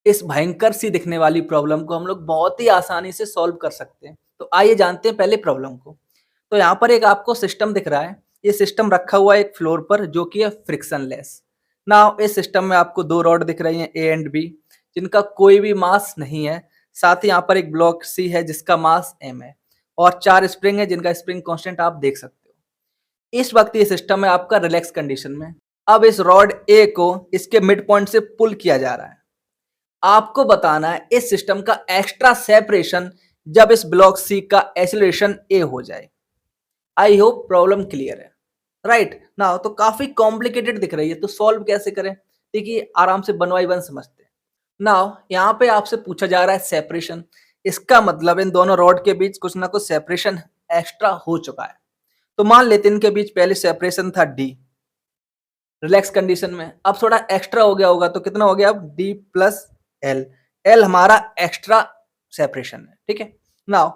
इस भयंकर सी दिखने वाली प्रॉब्लम को हम लोग बहुत ही आसानी से सॉल्व कर सकते हैं। तो आइए जानते हैं पहले प्रॉब्लम को। तो यहाँ पर एक आपको सिस्टम दिख रहा है। ये सिस्टम रखा हुआ है एक फ्लोर पर जो कि है फ्रिक्शनलेस। नाउ इस सिस्टम में आपको 2 रॉड दिख रही हैं ए एंड बी, जिनका कोई भी मास नहीं है। साथ ही यहाँ पर एक ब्लॉक सी है जिसका मास एम है और 4 स्प्रिंग है जिनका स्प्रिंग कांस्टेंट आप देख सकते हो। इस वक्त ये सिस्टम है आपका रिलैक्स कंडीशन में। अब इस रॉड ए को इसके मिड पॉइंट से पुल किया जा रहा है। आपको बताना है इस सिस्टम का एक्स्ट्रा सेपरेशन जब इस ब्लॉक सी का एक्सीलरेशन ए हो जाए। आई होप प्रॉब्लम क्लियर है। राइट ना, तो काफी कॉम्प्लिकेटेड दिख रही है, तो सॉल्व कैसे करें? देखिए आराम से 1 बाय 1 समझते हैं। नाउ यहाँ पे आपसे पूछा जा रहा है सेपरेशन। इसका मतलब इन दोनों रॉड के बीच कुछ ना कुछ सेपरेशन एक्स्ट्रा हो चुका है। तो मान लेते हैं इनके बीच पहले सेपरेशन था डी रिलैक्स कंडीशन में, अब थोड़ा एक्स्ट्रा हो गया होगा। तो कितना हो गया? अब डी प्लस एल। एल हमारा एक्स्ट्रा सेपरेशन है, ठीक है। नाउ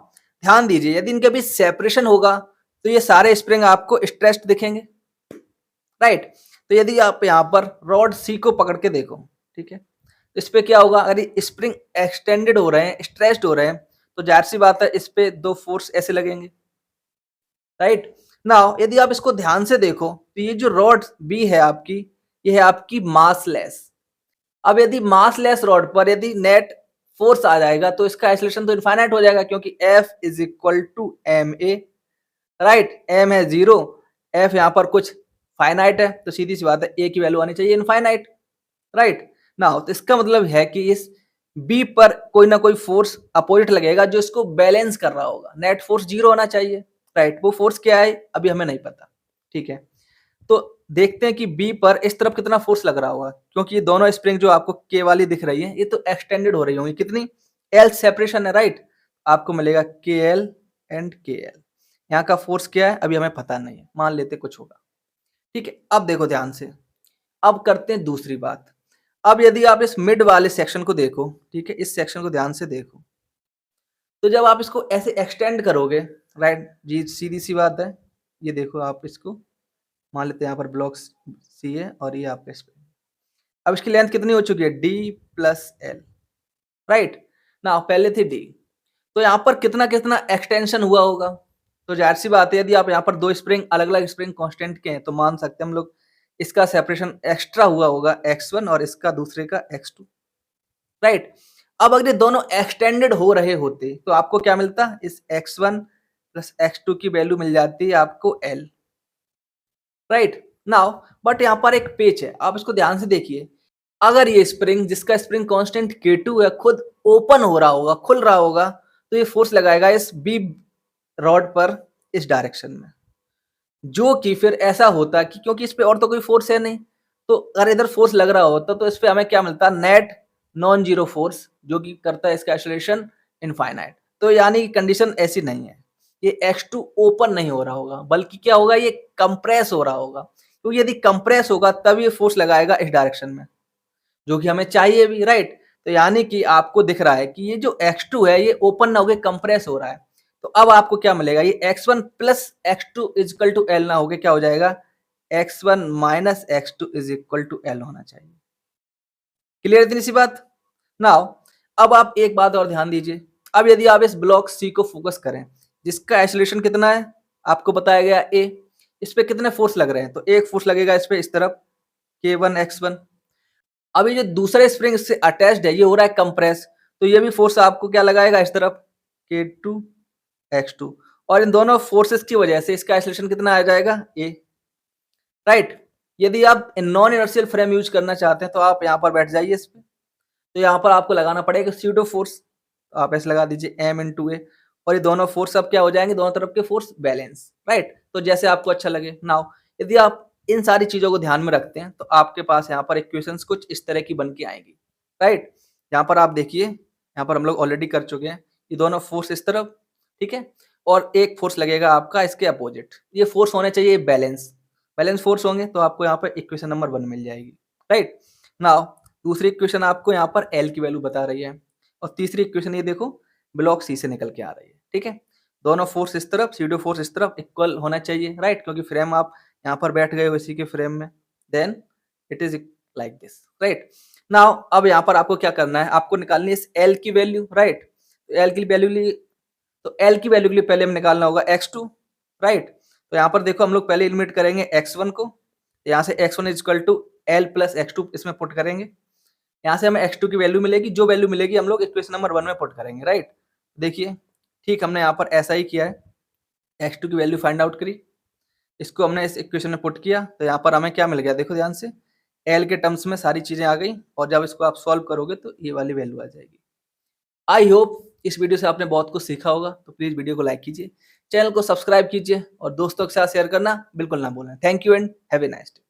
ध्यान दीजिए, यदि इनके बीच सेपरेशन होगा तो ये सारे स्प्रिंग आपको स्ट्रेस्ड दिखेंगे, राइट। तो यदि आप यहाँ पर रॉड सी को पकड़ के देखो, ठीक है, तो इस पे क्या होगा? अगर स्प्रिंग एक्सटेंडेड हो रहे हैं, स्ट्रेस्ड हो रहे हैं, तो जाहिर सी बात है इस पे 2 फोर्स ऐसे लगेंगे, राइट। नाउ यदि आप इसको ध्यान से देखो तो ये जो रॉड बी है आपकी, ये है आपकी मासलेस। अब यदि मासलेस रॉड पर यदि नेट फोर्स आ जाएगा तो इसका एक्सीलरेशन तो इनफाइनाइट हो जाएगा, क्योंकि F is equal to m a, right. M है 0, F यहाँ पर कुछ फाइनाइट है, तो सीधी सी बात है ए की वैल्यू आनी चाहिए इनफाइनाइट, राइट। नाउ तो इसका मतलब है कि इस बी पर कोई ना कोई फोर्स अपोजिट लगेगा जो इसको बैलेंस कर रहा होगा। नेट फोर्स 0 होना चाहिए, राइट। वो फोर्स क्या है अभी हमें नहीं पता, ठीक है। तो देखते हैं कि बी पर इस तरफ कितना फोर्स लग रहा होगा, क्योंकि ये दोनों स्प्रिंग जो आपको के वाली दिख रही है ये तो एक्सटेंडेड हो रही होंगी। कितनी? एल सेपरेशन है, राइट। आपको मिलेगा के एल एंड के एल। यहाँ का फोर्स क्या है अभी हमें पता नहीं है, मान लेते कुछ होगा, ठीक है। अब देखो ध्यान से, अब करते हैं दूसरी बात। अब यदि आप इस मिड वाले सेक्शन को देखो, ठीक है, इस सेक्शन को ध्यान से देखो, तो जब आप इसको ऐसे एक्सटेंड करोगे, राइट जी, सीधी सी बात है, ये देखो आप इसको मान लेते हैं यहाँ पर ब्लॉक सी है और ये आपका स्प्रिंग। अब इसकी लेंथ कितनी हो चुकी है? डी प्लस एल, राइट ना। पहले थी डी, तो यहाँ पर कितना कितना एक्सटेंशन हुआ होगा? तो जाहिर सी बात है यदि आप यहाँ पर 2 स्प्रिंग अलग अलग स्प्रिंग कांस्टेंट के हैं तो मान सकते हैं हम लोग इसका सेपरेशन एक्स्ट्रा हुआ होगा x1 और इसका दूसरे का x2, राइट। अब अगर ये दोनों एक्सटेंडेड हो रहे होते तो आपको क्या मिलता? इस x1 प्लस x2 की वैल्यू मिल जाती है आपको l, राइट नाउ। बट यहाँ पर एक पेच है, आप इसको ध्यान से देखिए। अगर ये स्प्रिंग जिसका स्प्रिंग कांस्टेंट K2 है खुद ओपन हो रहा होगा, खुल रहा होगा, तो ये फोर्स लगाएगा इस बी रॉड पर इस डायरेक्शन में, जो कि फिर ऐसा होता कि क्योंकि इस पे और तो कोई फोर्स है नहीं, तो अगर इधर फोर्स लग रहा होता तो इस पे हमें क्या मिलता? नेट नॉन जीरो फोर्स, जो कि करता है इसका एक्सीलरेशन इनफाइनाइट। तो यानी कि कंडीशन ऐसी नहीं है, ये x2 ओपन नहीं हो रहा होगा, बल्कि क्या होगा? ये कंप्रेस हो रहा होगा। तो यदि कंप्रेस होगा तब ये फोर्स लगाएगा इस डायरेक्शन में, जो कि हमें चाहिए भी, राइट। तो यानी कि आपको दिख रहा है कि ये जो x2 है ये ओपन ना होके कंप्रेस हो रहा है। तो अब आपको क्या मिलेगा? ये x1 plus x2 is equal to L ना होके क्या हो जाएगा? x1 minus x2 is equal to l होना चाहिए। क्लियर इतनी सी बात? नाउ अब आप एक बात और ध्यान दीजिए। अब यदि आप इस ब्लॉक सी को फोकस करें, जिसका एक्सीलरेशन कितना है आपको बताया गया ए, इस पे कितने फोर्स लग रहे हैं? तो एक फोर्स लगेगा इस पे इस तरफ k1 x1। अब ये जो दूसरे स्प्रिंग से अटैच्ड है ये हो रहा है कंप्रेस, तो ये भी फोर्स आपको क्या लगाएगा इस तरफ k2 x2, और इन दोनों फोर्सेस की वजह से इसका एक्सीलरेशन कितना आ जाएगा? a, right. यदि आप नॉन इनर्शियल फ्रेम यूज करना चाहते हैं तो आप यहाँ पर बैठ जाइए इस पे, तो यहाँ पर आपको लगाना पड़ेगा स्यूडो फोर्स। आप ऐसे लगा दीजिए m इंटू ए, और ये दोनों फोर्स अब क्या हो जाएंगे? दोनों तरफ के फोर्स बैलेंस, राइट। तो जैसे आपको अच्छा लगे। नाउ यदि आप इन सारी चीजों को ध्यान में रखते हैं तो आपके पास यहाँ पर इक्वेशंस कुछ इस तरह की बन के आएंगी, राइट। यहाँ पर आप देखिए, यहाँ पर हम लोग ऑलरेडी कर चुके हैं। ये दोनों फोर्स इस तरफ, ठीक है, और एक फोर्स लगेगा आपका इसके अपोजिट। ये फोर्स होने चाहिए बैलेंस, बैलेंस फोर्स होंगे तो आपको यहाँ पर इक्वेशन नंबर 1 मिल जाएगी, राइट। नाउ दूसरी इक्वेशन आपको यहाँ पर एल की वैल्यू बता रही है, और तीसरी इक्वेशन ये देखो ब्लॉक सी से निकल के आ रही है, ठीक है। दोनों फोर्स इस तरफ, सीडो फोर्स इस तरफ इक्वल होना चाहिए, राइट, क्योंकि फ्रेम आप यहाँ पर बैठ गए हो इसी के फ्रेम में, then it is like this, right. Now अब यहाँ पर आपको क्या करना है, आपको निकालनी है इस एल की वैल्यू, राइट। तो एल की वैल्यू ली, तो एल की वैल्यू के लिए पहले हमें निकालना होगा x2, राइट। तो यहाँ पर देखो हम लोग पहले एलिमिनेट करेंगे x1 को, यहाँ से x1 is equal to l plus x2 इसमें पुट करेंगे, यहाँ से हमें x2 की वैल्यू मिलेगी, जो वैल्यू मिलेगी हम लोग इक्वेशन नंबर 1 में पुट करेंगे, राइट। देखिए ठीक हमने यहाँ पर ऐसा ही किया है, x2 की वैल्यू फाइंड आउट करी, इसको हमने इस इक्वेशन में पुट किया, तो यहाँ पर हमें क्या मिल गया, देखो ध्यान से, एल के टर्म्स में सारी चीजें आ गई, और जब इसको आप सॉल्व करोगे तो ये वाली वैल्यू आ जाएगी। आई होप इस वीडियो से आपने बहुत कुछ सीखा होगा, तो प्लीज वीडियो को लाइक कीजिए, चैनल को सब्सक्राइब कीजिए और दोस्तों के साथ शेयर करना बिल्कुल ना भूलें। Thank you and have a nice day.